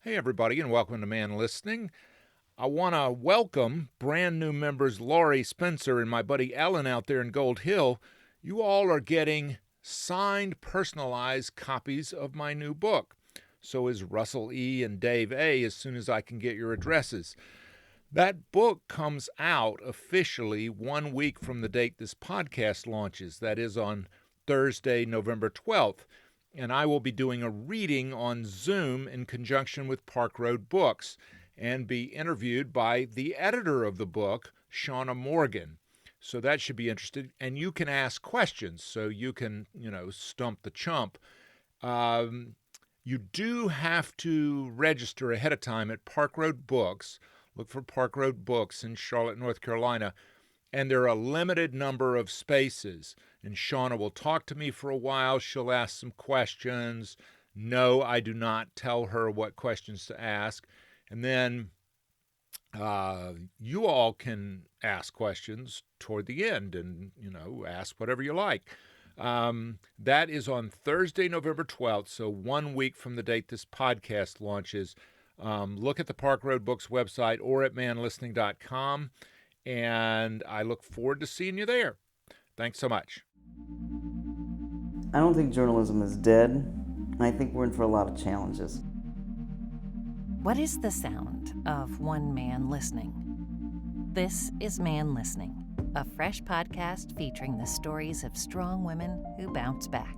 Hey, everybody, and welcome to Man Listening. I want to welcome brand new members Laurie, Spencer, and my buddy Ellen out there in Gold Hill. You all are getting signed, personalized copies of my new book. So is Russell E. and Dave A. as soon as I can get your addresses. That book comes out officially 1 week from the date this podcast launches. That is on Thursday, November 12th. And I will be doing a reading on Zoom in conjunction with Park Road Books and be interviewed by the editor of the book, Shauna Morgan. So that should be interesting. And you can ask questions, so you can, stump the chump. You do have to register ahead of time at Park Road Books. Look for Park Road Books in Charlotte, North Carolina. And there are a limited number of spaces. And Shauna will talk to me for a while. She'll ask some questions. No, I do not tell her what questions to ask. And then you all can ask questions toward the end and, ask whatever you like. That is on Thursday, November 12th, so 1 week from the date this podcast launches. Look at the Park Road Books website or at manlistening.com. And I look forward to seeing you there. Thanks so much. I don't think journalism is dead. I think we're in for a lot of challenges. What is the sound of one man listening? This is Man Listening, a fresh podcast featuring the stories of strong women who bounce back.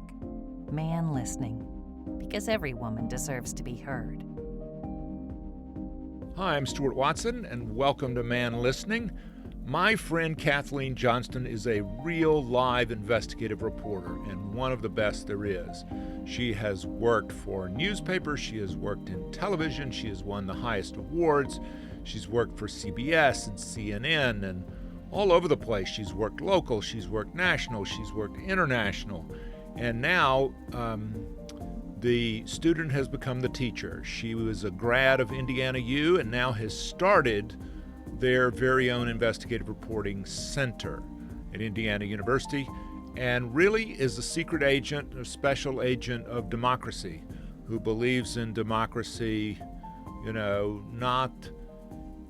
Man Listening, because every woman deserves to be heard. Hi, I'm Stuart Watson, and welcome to Man Listening. My friend Kathleen Johnston is a real live investigative reporter and one of the best there is. She has worked for newspapers, she has worked in television, she has won the highest awards, she's worked for CBS and CNN and all over the place. She's worked local, she's worked national, she's worked international, and now the student has become the teacher. She was a grad of Indiana U and now has started their very own investigative reporting center at Indiana University, and really is a secret agent, a special agent of democracy, who believes in democracy, not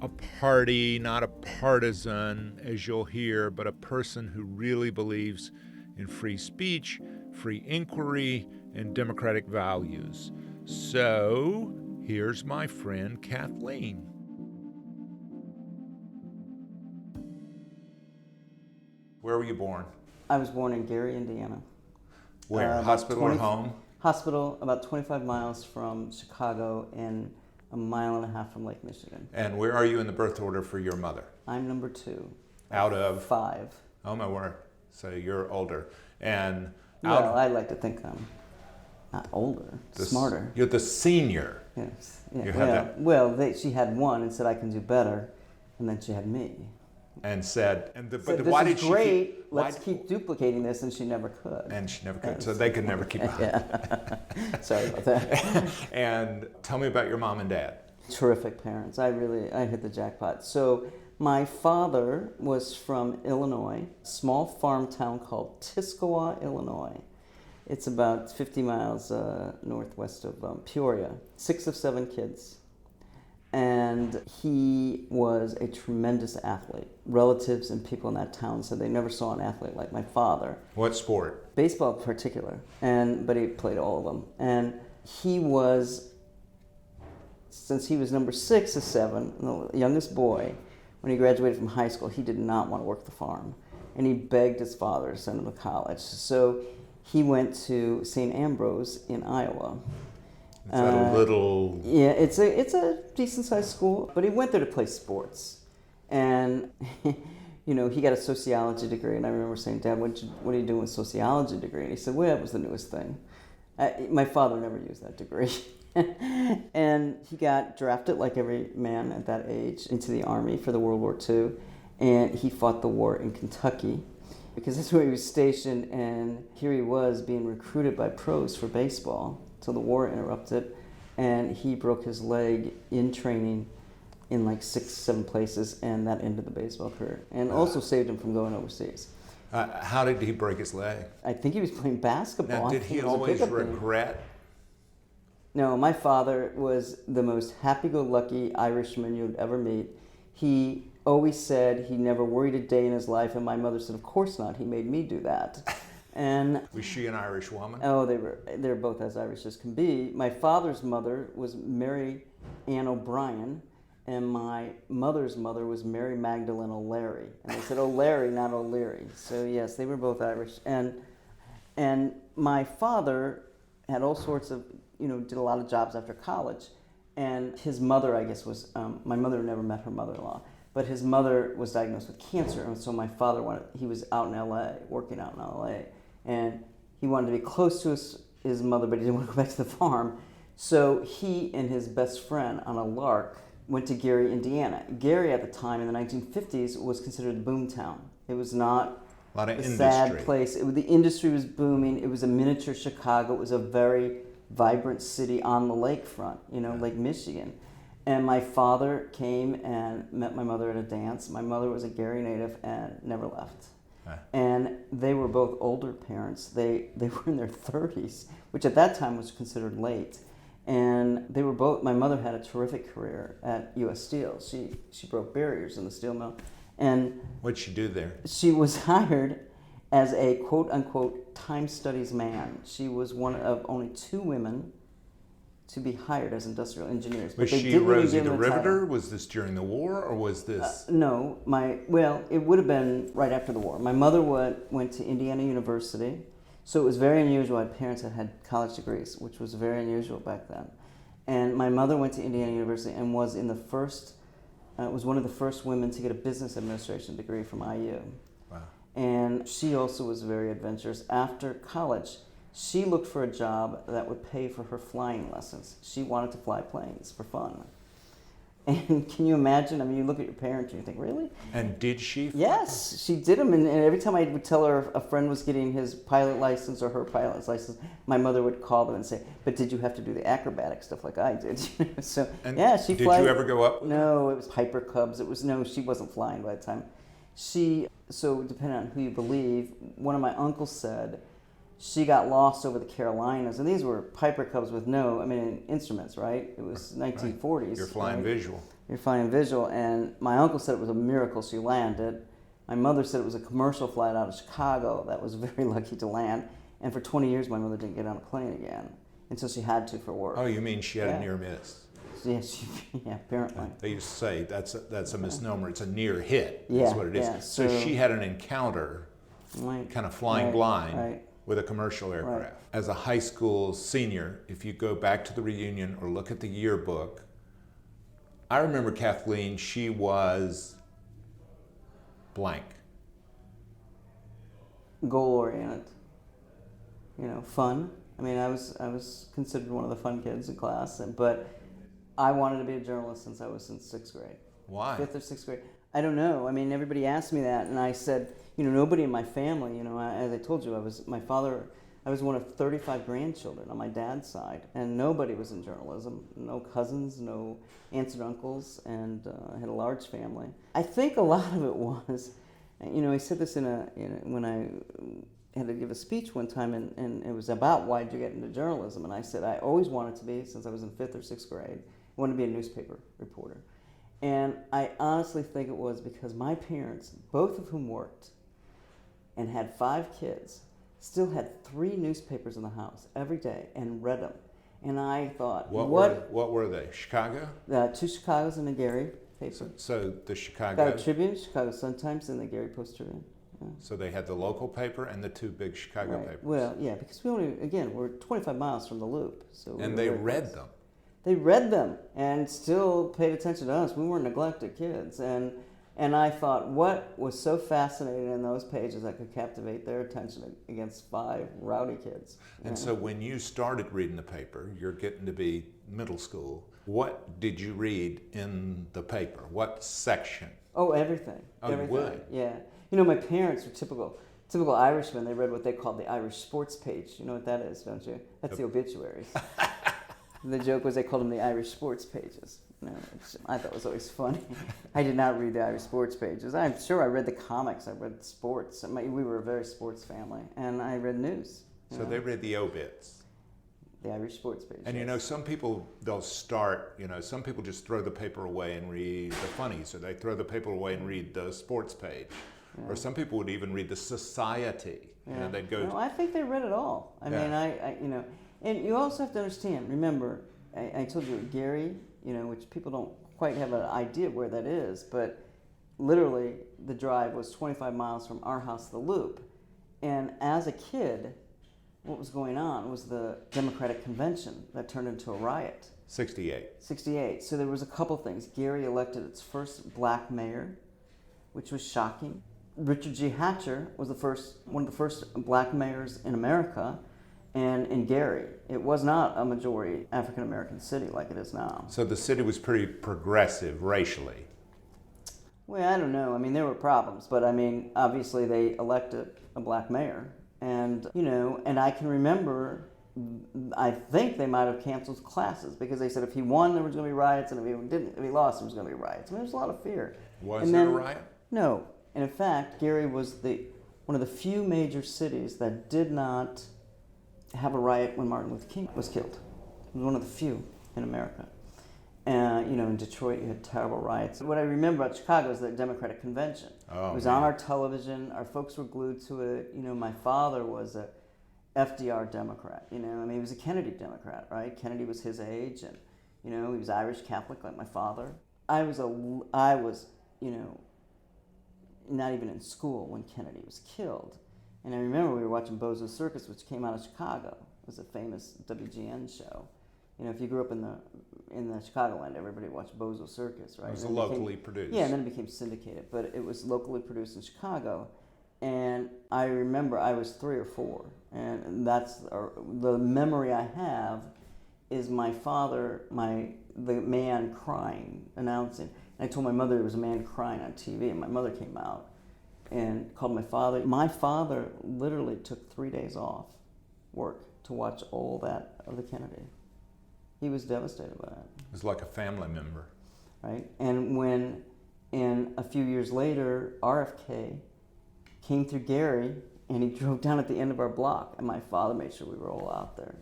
a party, not a partisan, as you'll hear, but a person who really believes in free speech, free inquiry, and democratic values. So, here's my friend Kathleen. Where were you born? I was born in Gary, Indiana. Where? Hospital or home? Hospital, about 25 miles from Chicago and a mile and a half from Lake Michigan. And where are you in the birth order for your mother? I'm number 2. Out of? 5. Oh, my word. So you're older. And well, I like to think I'm not older, smarter. You're the senior. Yes. Yeah. She had one and said I can do better, and then she had me. And said, why did she great, let's keep duplicating this, and she never could. And she never could, so they could never keep up. Yeah. Sorry about that. And tell me about your mom and dad. Terrific parents. I hit the jackpot. So my father was from Illinois, small farm town called Tiscawa, Illinois. It's about 50 miles northwest of Peoria. 6 of 7 kids. And he was a tremendous athlete. Relatives and people in that town said they never saw an athlete like my father. What sport? Baseball in particular, but he played all of them. And he was, since he was number 6 of 7, the youngest boy, when he graduated from high school, he did not want to work the farm. And he begged his father to send him to college. So he went to St. Ambrose in Iowa. Is that a little... Yeah, it's a decent-sized school, but he went there to play sports. And, he got a sociology degree, and I remember saying, Dad, what are you doing with a sociology degree? And he said, well, it was the newest thing. My father never used that degree. And he got drafted, like every man at that age, into the Army for the World War II, and he fought the war in Kentucky, because that's where he was stationed, and here he was being recruited by pros for baseball. So the war interrupted, and he broke his leg in training in like 6-7 places, and that ended the baseball career, and also saved him from going overseas. How did he break his leg? I think he was playing basketball. Now, did he always regret No, my father was the most happy-go-lucky Irishman you'd ever meet. He always said he never worried a day in his life, and my mother said, of course not, he made me do that. And was she an Irish woman? oh, they were both as Irish as can be. My father's mother was Mary Ann O'Brien, and my mother's mother was Mary Magdalene O'Leary. And they said O'Leary, not O'Leary. So yes, they were both Irish. And my father had all sorts of, did a lot of jobs after college. And his mother, I guess, was, my mother never met her mother-in-law, but his mother was diagnosed with cancer. And so my father he was out in LA, working out in LA. And he wanted to be close to his mother, but he didn't want to go back to the farm. So he and his best friend on a lark went to Gary, Indiana. Gary at the time in the 1950s was considered a boom town. It was not a lot of industry. Sad place. The industry was booming. It was a miniature Chicago. It was a very vibrant city on the lakefront, Lake Michigan. And my father came and met my mother at a dance. My mother was a Gary native and never left. And they were both older parents. They were in their 30s, which at that time was considered late. And they were both, my mother had a terrific career at U.S. Steel. She broke barriers in the steel mill. And what'd she do there? She was hired as a quote-unquote time studies man. She was one of only 2 women to be hired as industrial engineers. Was she Rosie the Riveter? Was this during the war, or was this? No, it would have been right after the war. My mother went to Indiana University, so it was very unusual. I had parents that had college degrees, which was very unusual back then. And my mother went to Indiana University and was was one of the first women to get a business administration degree from IU. Wow. And she also was very adventurous. After college, she looked for a job that would pay for her flying lessons. She wanted to fly planes for fun. And can you imagine? I mean, you look at your parents and you think, really? And did she? Yes, she did them. And every time I would tell her a friend was getting his pilot license or her pilot's license, my mother would call them and say, but did you have to do the acrobatic stuff like I did? So, and yeah, she did flied. Did you ever go up? No, it was Piper Cubs. She wasn't flying by the time. So depending on who you believe, one of my uncles said, she got lost over the Carolinas, and these were Piper Cubs with instruments, right? It was 1940s. Right. You're flying visual. You're flying visual, and my uncle said it was a miracle she landed. My mother said it was a commercial flight out of Chicago that was very lucky to land, and for 20 years my mother didn't get on a plane again, until she had to for work. Oh, you mean she had a near miss? Yeah, apparently. They used to say that's a misnomer. It's a near hit. Yeah, That's what it is. yeah, so she had an encounter, kind of flying blind. With a commercial aircraft. Right. As a high school senior, if you go back to the reunion or look at the yearbook, I remember Kathleen, she was blank. Goal-oriented. Fun. I mean, I was considered one of the fun kids in class, but I wanted to be a journalist since I was in 6th grade. Why? 5th or 6th grade. I don't know. I mean, everybody asked me that, and I said, nobody in my family, as I told you, I was one of 35 grandchildren on my dad's side, and nobody was in journalism. No cousins, no aunts and uncles, and I had a large family. I think a lot of it was, I said this when I had to give a speech one time, and it was about why did you get into journalism, and I said I always wanted to be, since I was in 5th or 6th grade, I wanted to be a newspaper reporter. And I honestly think it was because my parents, both of whom worked and had 5 kids, still had 3 newspapers in the house every day and read them. And I thought, what were they? Chicago? 2 Chicagos and a Gary paper. So the Chicago... Got a Tribune, Chicago Sun-Times, and the Gary Post-Tribune. Yeah. So they had the local paper and the 2 big Chicago papers. Well, yeah, because we're 25 miles from the Loop. So and they read them. They read them and still paid attention to us. We weren't neglected kids. And I thought, what was so fascinating in those pages that could captivate their attention against 5 rowdy kids? And so when you started reading the paper, you're getting to be middle school. What did you read in the paper? What section? Oh, everything. Oh, everything. you would? Yeah. My parents were typical Irishmen. They read what they called the Irish sports page. You know what that is, don't you? That's the obituaries. The joke was they called them the Irish sports pages. I thought it was always funny. I did not read the Irish sports pages. I'm sure I read the comics. I read sports. We were a very sports family, and I read news. So they read the obits. the Irish sports page. And some people, they'll start, some people just throw the paper away and read the funnies, or they throw the paper away and read the sports page. Yeah. Or some people would even read the society. Yeah. They'd go. No, I think they read it all. I mean, and you also have to understand, remember, I told you Gary, which people don't quite have an idea of where that is, but literally the drive was 25 miles from our house to the Loop. And as a kid, what was going on was the Democratic Convention that turned into a riot. 68. So there was a couple things. Gary elected its first black mayor, which was shocking. Richard G. Hatcher was one of the first black mayors in America, and in Gary, it was not a majority African-American city like it is now. So the city was pretty progressive racially. Well, I don't know. I mean, there were problems, but I mean, obviously they elected a black mayor. And, and I can remember, I think they might have canceled classes because they said if he won, there was going to be riots, and if he lost, there was going to be riots. I mean, there was a lot of fear. Was there a riot? No. And in fact, Gary was one of the few major cities that did not have a riot when Martin Luther King was killed. It was one of the few in America. In Detroit, you had terrible riots. What I remember about Chicago is the Democratic Convention. Oh, it was man. on our television. Our folks were glued to it. My father was a FDR Democrat. he was a Kennedy Democrat, right? Kennedy was his age, and he was Irish Catholic like my father. I was not even in school when Kennedy was killed. And I remember we were watching Bozo's Circus, which came out of Chicago. It was a famous WGN show. If you grew up in the Chicagoland, everybody watched Bozo's Circus, right? It was locally produced. Yeah, and then it became syndicated, but it was locally produced in Chicago. And I remember I was 3 or 4, and that's the memory I have is my father, the man crying, announcing. And I told my mother there was a man crying on TV, and my mother came out and called my father. My father literally took 3 days off work to watch all that of the Kennedy. He was devastated by it. It was like a family member. Right? And a few years later, RFK came through Gary, and he drove down at the end of our block, and my father made sure we were all out there,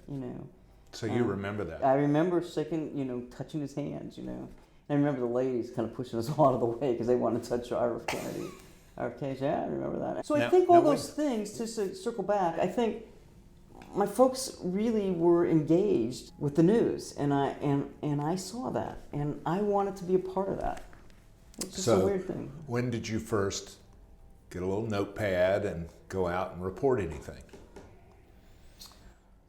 So you remember that? I remember shaking, touching his hands, And I remember the ladies kind of pushing us all out of the way because they wanted to touch Kennedy. RFK, yeah, I remember that. So I think all those things, to circle back, I think my folks really were engaged with the news, and I saw that, and I wanted to be a part of that. It's just a weird thing. When did you first get a little notepad and go out and report anything?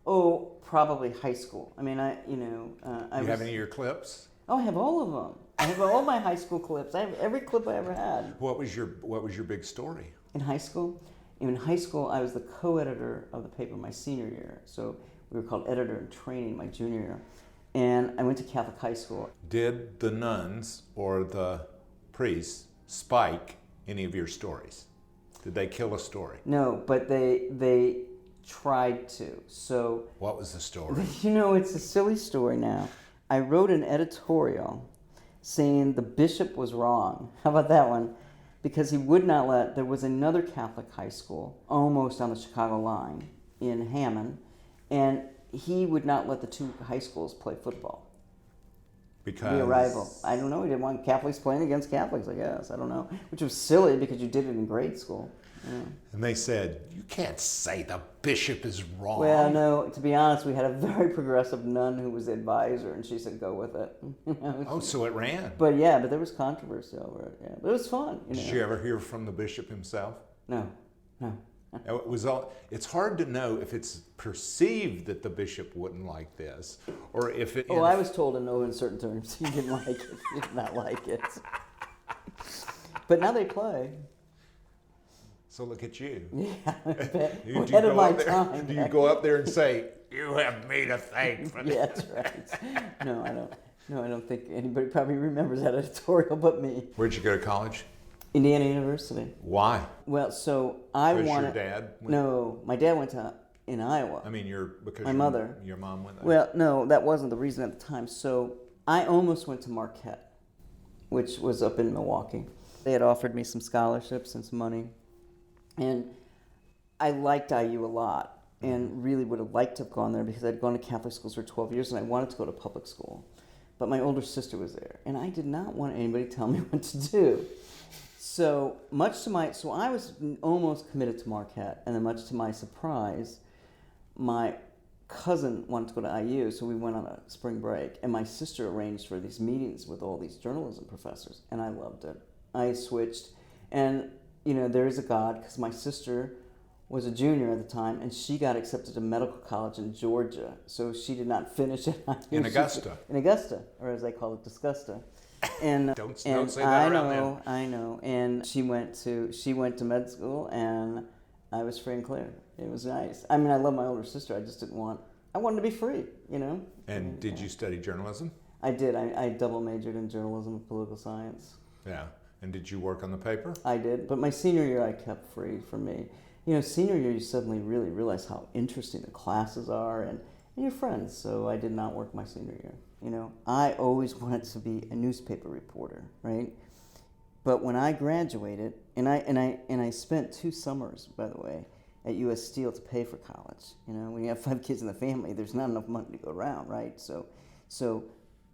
Oh, probably high school. I mean, You have any of your clips? Oh, I have all of them. I have all my high school clips. I have every clip I ever had. What was your big story? In high school? In high school, I was the co-editor of the paper my senior year. So we were called editor in training my junior year. And I went to Catholic high school. Did the nuns or the priests spike any of your stories? Did they kill a story? No, but they tried to. So what was the story? It's a silly story now. I wrote an editorial saying the bishop was wrong. How about that one? Because he would not there was another Catholic high school almost on the Chicago line in Hammond, and he would not let the two high schools play football. Because? Be a rival. I don't know. He didn't want Catholics playing against Catholics, I guess. I don't know. Which was silly because you did it in grade school. Yeah. And they said, you can't say the bishop is wrong. Well, no, to be honest, we had a very progressive nun who was the advisor, and she said, go with it. Oh, so it ran. But there was controversy over it. Yeah. But it was fun. Did you ever hear from the bishop himself? No. It's hard to know if it's perceived that the bishop wouldn't like this, or if it... I was told in no uncertain terms he didn't like it. He did not like it. But now they play. So look at you. Yeah, ahead of my time. Do you go up there and say, you have me to thank for this? Yeah, that's right. No, I don't. No, I don't think anybody probably remembers that editorial but me. Where'd you go to college? Indiana University. Why? Well, so I wanted... your dad? No, my dad went in Iowa. I mean, because my mother. Your mom went there? Well, no, that wasn't the reason at the time. So I almost went to Marquette, which was up in Milwaukee. They had offered me some scholarships and some money. And I liked IU a lot. and really would have liked to have gone there because I'd gone to Catholic schools for 12 years and I wanted to go to public school. But my older sister was there, and I did not want anybody to tell me what to do. So I was almost committed to Marquette, and then much to my surprise, my cousin wanted to go to IU, so we went on a spring break, and my sister arranged for these meetings with all these journalism professors, and I loved it. I switched, and there is a God, because my sister was a junior at the time, and she got accepted to medical college in Georgia, so she did not finish at IU. In Augusta. In Augusta, or as I call it, Disgusta. And don't say that around there. I know. And she went to med school, and I was free and clear. It was nice. I mean, I love my older sister. I wanted to be free, And did you study journalism? I did. I double majored in journalism and political science. Yeah. And did you work on the paper? I did. But my senior year, I kept free for me. Senior year, you suddenly really realize how interesting the classes are and your friends. So I did not work my senior year. I always wanted to be a newspaper reporter, right? But when I graduated, and I spent 2 summers, by the way, at U.S. Steel to pay for college. When you have 5 kids in the family, there's not enough money to go around, right? So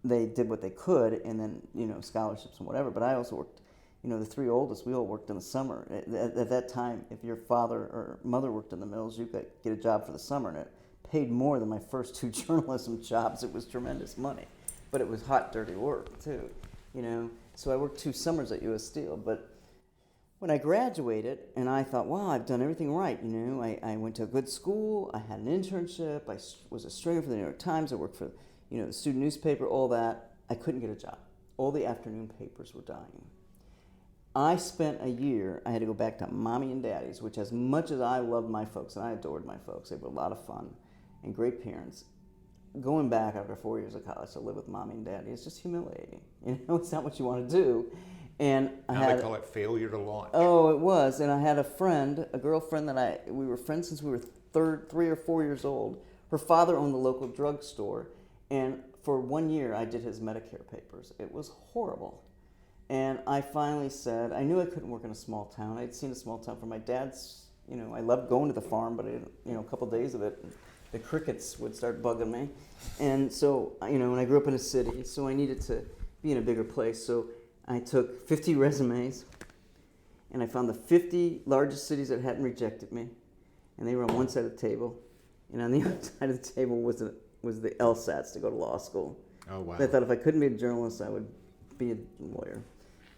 they did what they could, and then scholarships and whatever. But I also worked. The 3 oldest, we all worked in the summer. At that time, if your father or mother worked in the mills, you could get a job for the summer, and it paid more than my first 2 journalism jobs. It was tremendous money, but it was hot, dirty work too. So I worked 2 summers at U.S. Steel. But when I graduated, and I thought, wow, I've done everything right. I went to a good school. I had an internship. I was a stringer for the New York Times. I worked for the student newspaper. All that. I couldn't get a job. All the afternoon papers were dying. I spent a year, I had to go back to mommy and daddy's, which as much as I loved my folks, and I adored my folks, they were a lot of fun and great parents, going back after 4 years of college to live with mommy and daddy is just humiliating. It's not what you want to do. And they call it failure to launch. Oh, it was. And I had a girlfriend we were friends since we were 3 or 4 years old. Her father owned the local drugstore, and for 1 year I did his Medicare papers. It was horrible. And I finally said, I knew I couldn't work in a small town. I'd seen a small town from my dad's, I loved going to the farm, but a couple of days of it, the crickets would start bugging me. And so, when I grew up in a city, so I needed to be in a bigger place. So I took 50 resumes, and I found the 50 largest cities that hadn't rejected me. And they were on one side of the table. And on the other side of the table was the LSATs to go to law school. Oh, wow. And I thought if I couldn't be a journalist, I would be a lawyer.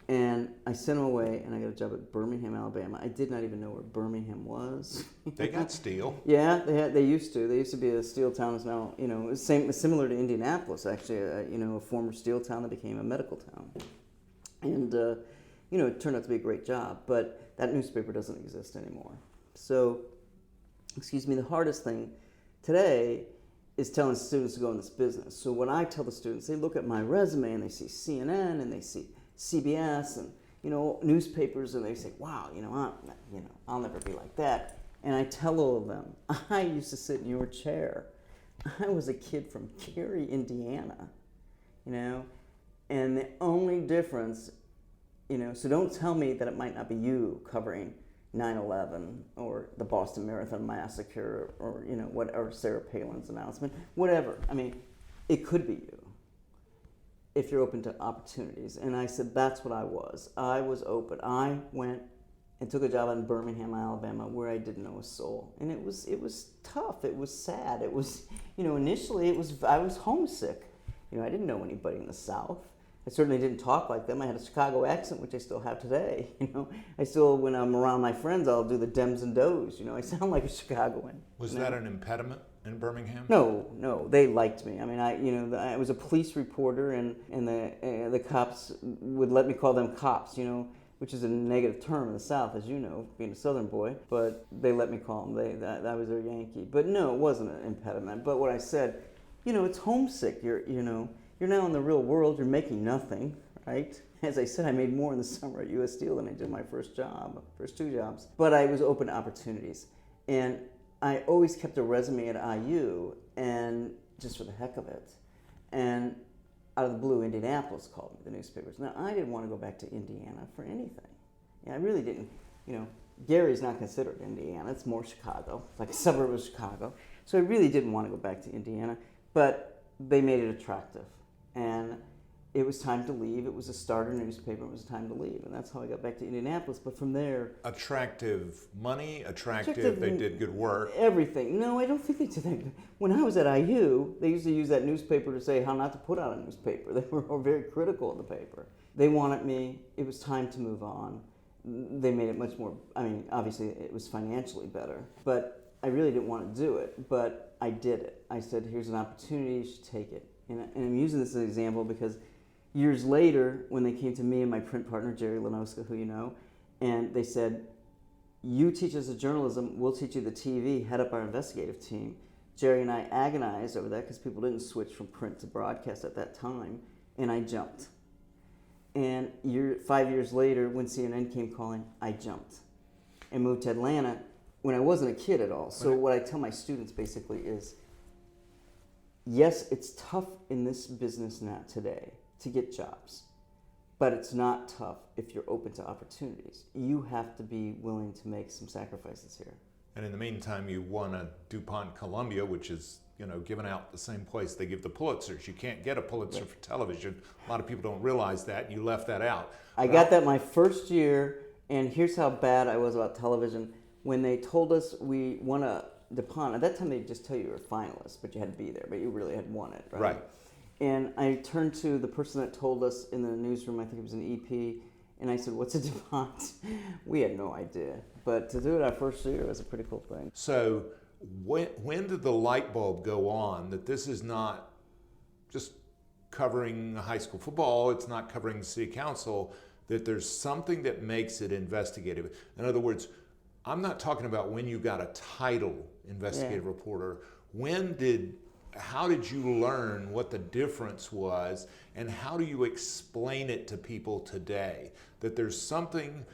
And I sent them away, and I got a job at Birmingham, Alabama. I did not even know where Birmingham was. They got steel. Yeah, they used to. They used to be a steel town. It's now, similar to Indianapolis, actually. A former steel town that became a medical town. And it turned out to be a great job, but that newspaper doesn't exist anymore. So, the hardest thing today is telling students to go in this business. So when I tell the students, they look at my resume and they see CNN and they see CBS and newspapers, and they say, wow, I'll never be like that. And I tell all of them, I used to sit in your chair. I was a kid from Cary, Indiana, and the only difference, so don't tell me that it might not be you covering 9/11 or the Boston Marathon Massacre or Sarah Palin's announcement, whatever. I mean, it could be you if you're open to opportunities. And I said, that's what I was. I was open. I went and took a job in Birmingham, Alabama, where I didn't know a soul. And it was tough. It was sad. It was, initially I was homesick. I didn't know anybody in the South. I certainly didn't talk like them. I had a Chicago accent, which I still have today. I still, when I'm around my friends, I'll do the dems and does. I sound like a Chicagoan. Was that an impediment in Birmingham? No, they liked me. I mean, I was a police reporter, and the cops would let me call them cops, which is a negative term in the South, as you know, being a Southern boy. But they let me call them. That was their Yankee. But no, it wasn't an impediment. But what I said, it's homesick. You're now in the real world. You're making nothing, right? As I said, I made more in the summer at U.S. Steel than I did my first 2 jobs. But I was open to opportunities. And I always kept a resume at IU, and just for the heck of it. And out of the blue, Indianapolis called me, the newspapers. Now, I didn't want to go back to Indiana for anything. I really didn't. Gary's not considered Indiana. It's more Chicago, like a suburb of Chicago. So I really didn't want to go back to Indiana, but they made it attractive. And it was time to leave. It was a starter newspaper. It was time to leave. And that's how I got back to Indianapolis. But from there... Attractive money, attractive they did good work. Everything. No, I don't think they did that. When I was at IU, they used to use that newspaper to say how not to put out a newspaper. They were very critical of the paper. They wanted me. It was time to move on. They made it much more... I mean, obviously, it was financially better. But I really didn't want to do it. But I did it. I said, here's an opportunity. You should take it. And I'm using this as an example because... years later, when they came to me and my print partner, Jerry Lenoska, who you know, and they said, you teach us the journalism, we'll teach you the TV, head up our investigative team. Jerry and I agonized over that because people didn't switch from print to broadcast at that time, and I jumped. And 5 years later, when CNN came calling, I jumped and moved to Atlanta when I wasn't a kid at all. So what I tell my students basically is, yes, it's tough in this business now today to get jobs, but it's not tough if you're open to opportunities. You have to be willing to make some sacrifices here. And in the meantime, you won a DuPont Columbia, which is, given out the same place they give the Pulitzers. You can't get a Pulitzer for television. A lot of people don't realize that, and you left that out. I got that my first year, and here's how bad I was about television. When they told us we won a DuPont, at that time they'd just tell you were a finalist, but you had to be there, but you really had won it, right? Right. And I turned to the person that told us in the newsroom, I think it was an EP, and I said, what's a DuPont? We had no idea. But to do it our first year was a pretty cool thing. So when did the light bulb go on that this is not just covering high school football, it's not covering the city council, that there's something that makes it investigative? In other words, I'm not talking about when you got a title, investigative reporter. How did you learn what the difference was, and how do you explain it to people today? That there's something,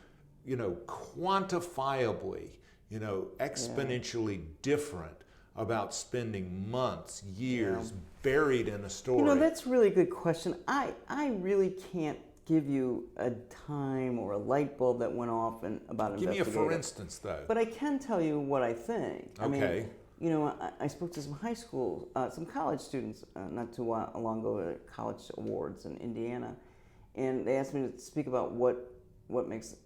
quantifiably, exponentially different about spending months, years buried in a story. That's a really good question. I really can't give you a time or a light bulb that went off about investigative. Give me a for instance, though. But I can tell you what I think. Okay. I spoke to some college students not too long ago at college awards in Indiana, and they asked me to speak about what makes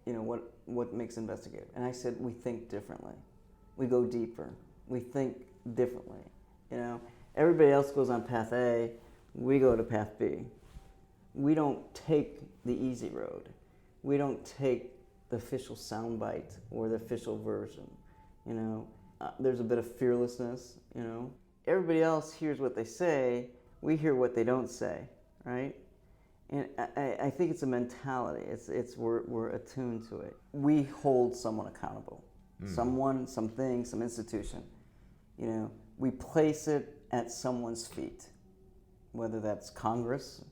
investigative. And I said, we think differently. We go deeper. We think differently. Everybody else goes on path A, we go to path B. We don't take the easy road. We don't take the official soundbite or the official version. There's a bit of fearlessness, Everybody else hears what they say, we hear what they don't say, right? And I think it's a mentality. We're attuned to it. We hold someone accountable. Someone, something, some institution. We place it at someone's feet, whether that's Congress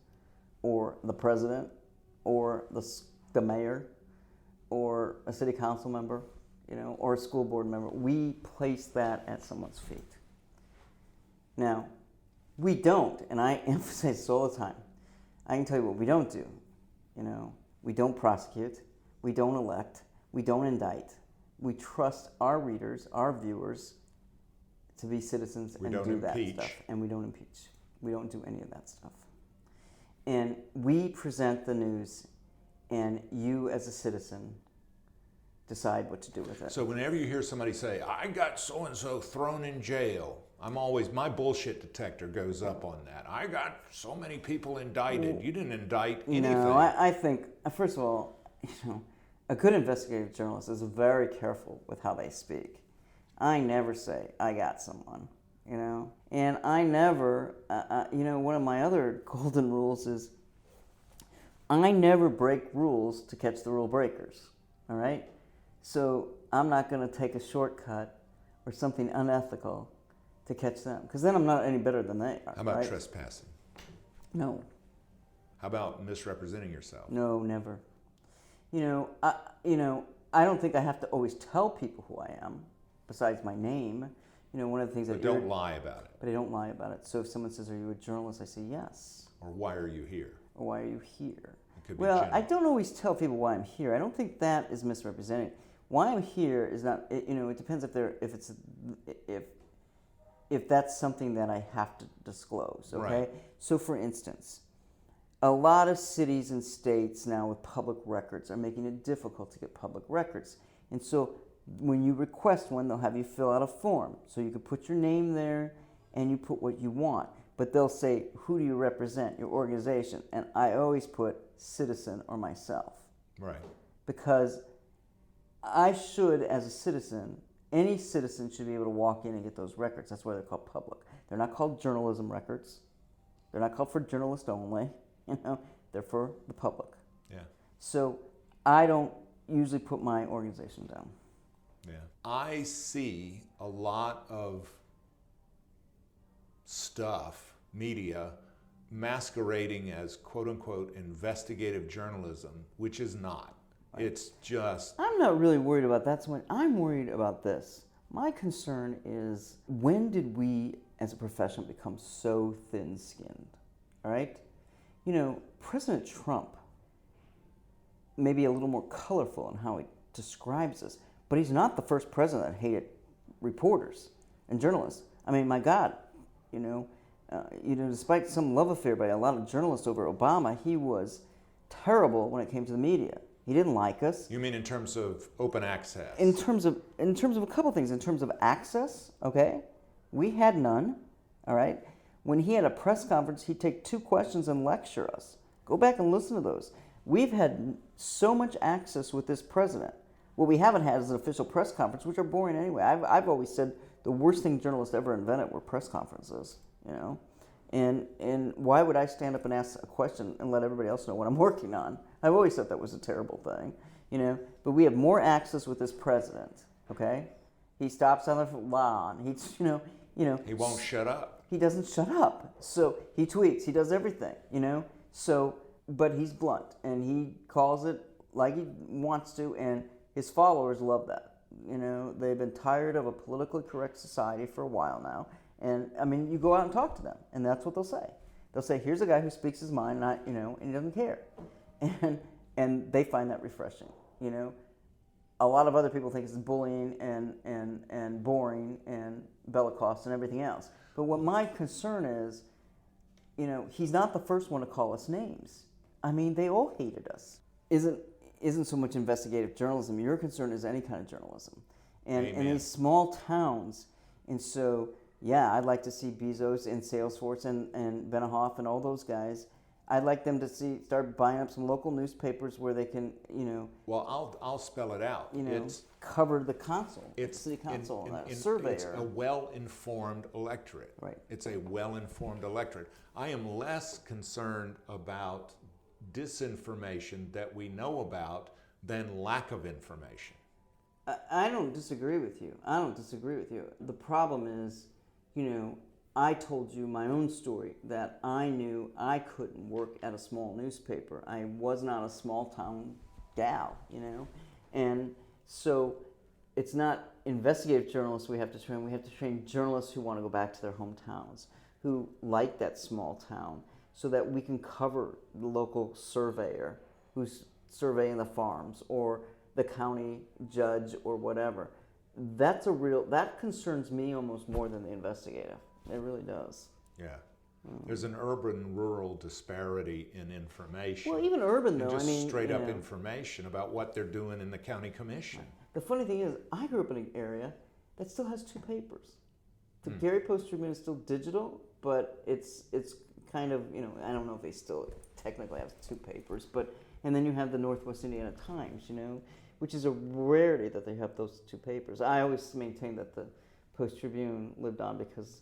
or the president or the mayor or a city council member, or a school board member. We place that at someone's feet. Now, we don't, and I emphasize this all the time. I can tell you what we don't do. We don't prosecute, we don't elect, we don't indict. We trust our readers, our viewers, to be citizens and do that stuff. And we don't impeach. We don't do any of that stuff. And we present the news, and you as a citizen decide what to do with it. So whenever you hear somebody say, I got so-and-so thrown in jail, my bullshit detector goes up on that. I got so many people indicted. You didn't indict anything. No, I think, first of all, a good investigative journalist is very careful with how they speak. I never say, I got someone, And I never, one of my other golden rules is I never break rules to catch the rule breakers, all right? So I'm not going to take a shortcut or something unethical to catch them, because then I'm not any better than they are. How about trespassing? No. How about misrepresenting yourself? No, never. I don't think I have to always tell people who I am, besides my name. One of the things But don't lie about it. But I don't lie about it. So if someone says, are you a journalist? I say, yes. Or why are you here? or why are you here? Could be Well, general. I don't always tell people why I'm here. I don't think that is misrepresenting. Why I'm here is not. It depends if that's something that I have to disclose. Okay. Right. So, for instance, a lot of cities and states now with public records are making it difficult to get public records, and so when you request one, they'll have you fill out a form. So you can put your name there, and you put what you want. But they'll say, who do you represent, your organization? And I always put citizen or myself. Right. Because I should, as a citizen, any citizen should be able to walk in and get those records. That's why they're called public. They're not called journalism records. They're not called for journalists only. They're for the public. Yeah. So I don't usually put my organization down. Yeah. I see a lot of stuff, media, masquerading as quote unquote investigative journalism, which is not. Right. It's just. I'm not really worried about that so much. I'm worried about this. My concern is, when did we as a profession become so thin-skinned? All right? President Trump may be a little more colorful in how he describes us, but he's not the first president that hated reporters and journalists. I mean, my God, despite some love affair by a lot of journalists over Obama, he was terrible when it came to the media. He didn't like us. You mean in terms of open access? In terms of a couple things. In terms of access, okay, we had none. All right. When he had a press conference, he'd take 2 questions and lecture us. Go back and listen to those. We've had so much access with this president. What we haven't had is an official press conference, which are boring anyway. I've always said the worst thing journalists ever invented were press conferences, And why would I stand up and ask a question and let everybody else know what I'm working on? I've always thought that was a terrible thing, But we have more access with this president, okay? He stops on the lawn. He's, He won't shut up. He doesn't shut up. So he tweets. He does everything, So, but he's blunt, and he calls it like he wants to, and his followers love that. They've been tired of a politically correct society for a while now. And I mean, you go out and talk to them, and that's what they'll say. They'll say, "Here's a guy who speaks his mind, and he doesn't care," and they find that refreshing. A lot of other people think it's bullying and boring and bellicose and everything else. But what my concern is, he's not the first one to call us names. I mean, they all hated us. Isn't so much investigative journalism. Your concern is any kind of journalism, and in these small towns, and so. Yeah, I'd like to see Bezos and Salesforce and Benioff and all those guys. I'd like them to start buying up some local newspapers where they can, Well, I'll spell it out. Cover the council, city council, surveyor. It's a well-informed electorate. Right. It's a well-informed electorate. I am less concerned about disinformation that we know about than lack of information. I don't disagree with you. The problem is, I told you my own story that I knew I couldn't work at a small newspaper. I was not a small town gal, And so it's not investigative journalists we have to train. We have to train journalists who want to go back to their hometowns, who like that small town, so that we can cover the local surveyor who's surveying the farms, or the county judge, or whatever. That concerns me almost more than the investigative. It really does. Yeah. There's an urban-rural disparity in information. Well, even urban, though. Just straight-up information about what they're doing in the county commission. The funny thing is, I grew up in an area that still has 2 papers. The Gary Post-Tribune is still digital, but it's kind of, I don't know if they still technically have 2 papers, and then you have the Northwest Indiana Times, which is a rarity that they have those 2 papers. I always maintain that the Post-Tribune lived on because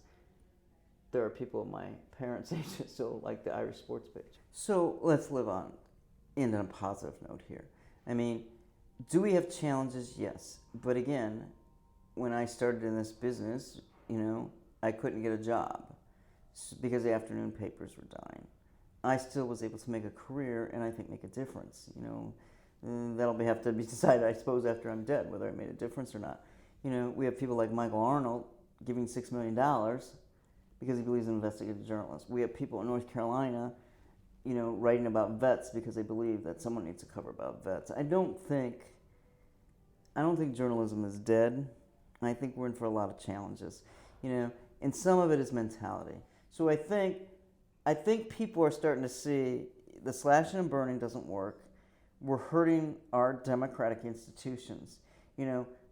there are people of my parents' age that still like the Irish sports page. So let's live on in a positive note here. I mean, do we have challenges? Yes. But again, when I started in this business, I couldn't get a job because the afternoon papers were dying. I still was able to make a career and I think make a difference, That'll have to be decided, I suppose, after I'm dead, whether I made a difference or not. We have people like Michael Arnolt giving $6 million because he believes in investigative journalism. We have people in North Carolina writing about vets because they believe that someone needs to cover about vets. I don't think journalism is dead, and I think we're in for a lot of challenges, and some of it is mentality. So I think people are starting to see the slashing and burning doesn't work. We're hurting our democratic institutions.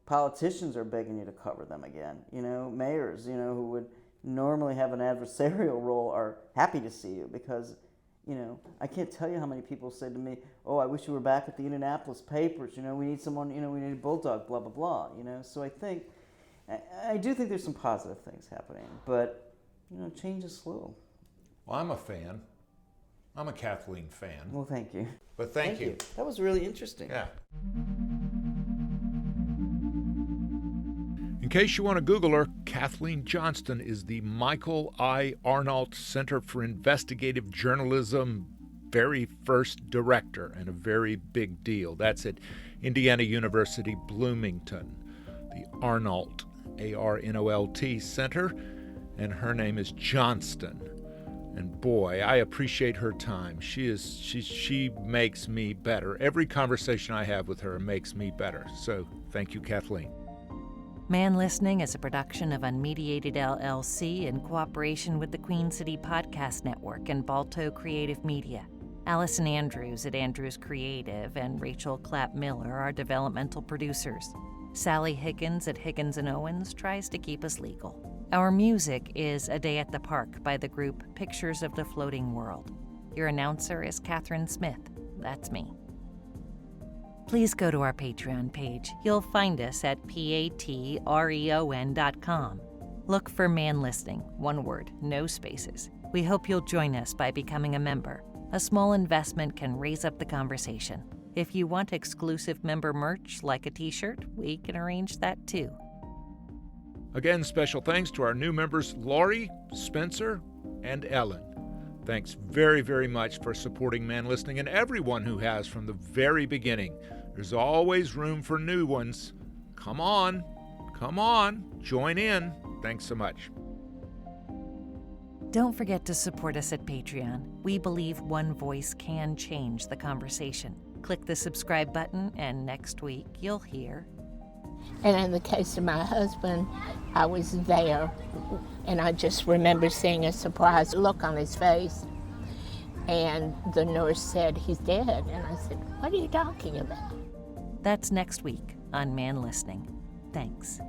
Politicians are begging you to cover them again. Mayors, who would normally have an adversarial role are happy to see you because, I can't tell you how many people said to me, "Oh, I wish you were back at the Indianapolis papers. We need someone, we need a bulldog, blah, blah, blah." So I do think there's some positive things happening, but, change is slow. Well, I'm a fan. I'm a Kathleen fan. Well, thank you. But thank you. That was really interesting. Yeah. In case you want to Google her, Kathleen Johnston is the Michael I. Arnolt Center for Investigative Journalism very first director, and a very big deal. That's at Indiana University, Bloomington, the Arnolt, A-R-N-O-L-T Center, and her name is Johnston. And boy, I appreciate her time. She makes me better. Every conversation I have with her makes me better. So thank you, Kathleen. Man Listening is a production of Unmediated LLC in cooperation with the Queen City Podcast Network and Balto Creative Media. Allison Andrews at Andrews Creative and Rachel Clapp-Miller are developmental producers. Sally Higgins at Higgins & Owens tries to keep us legal. Our music is A Day at the Park by the group Pictures of the Floating World. Your announcer is Catherine Smith. That's me. Please go to our Patreon page. You'll find us at patreon.com. Look for Man Listening, one word, no spaces. We hope you'll join us by becoming a member. A small investment can raise up the conversation. If you want exclusive member merch like a t-shirt, we can arrange that too. Again, special thanks to our new members, Laurie, Spencer, and Ellen. Thanks very, very much for supporting Man Listening and everyone who has from the very beginning. There's always room for new ones. Come on, join in. Thanks so much. Don't forget to support us at Patreon. We believe one voice can change the conversation. Click the subscribe button, and next week you'll hear. And in the case of my husband, I was there, and I just remember seeing a surprised look on his face. And the nurse said, "He's dead." And I said, "What are you talking about?" That's next week on Man Listening. Thanks.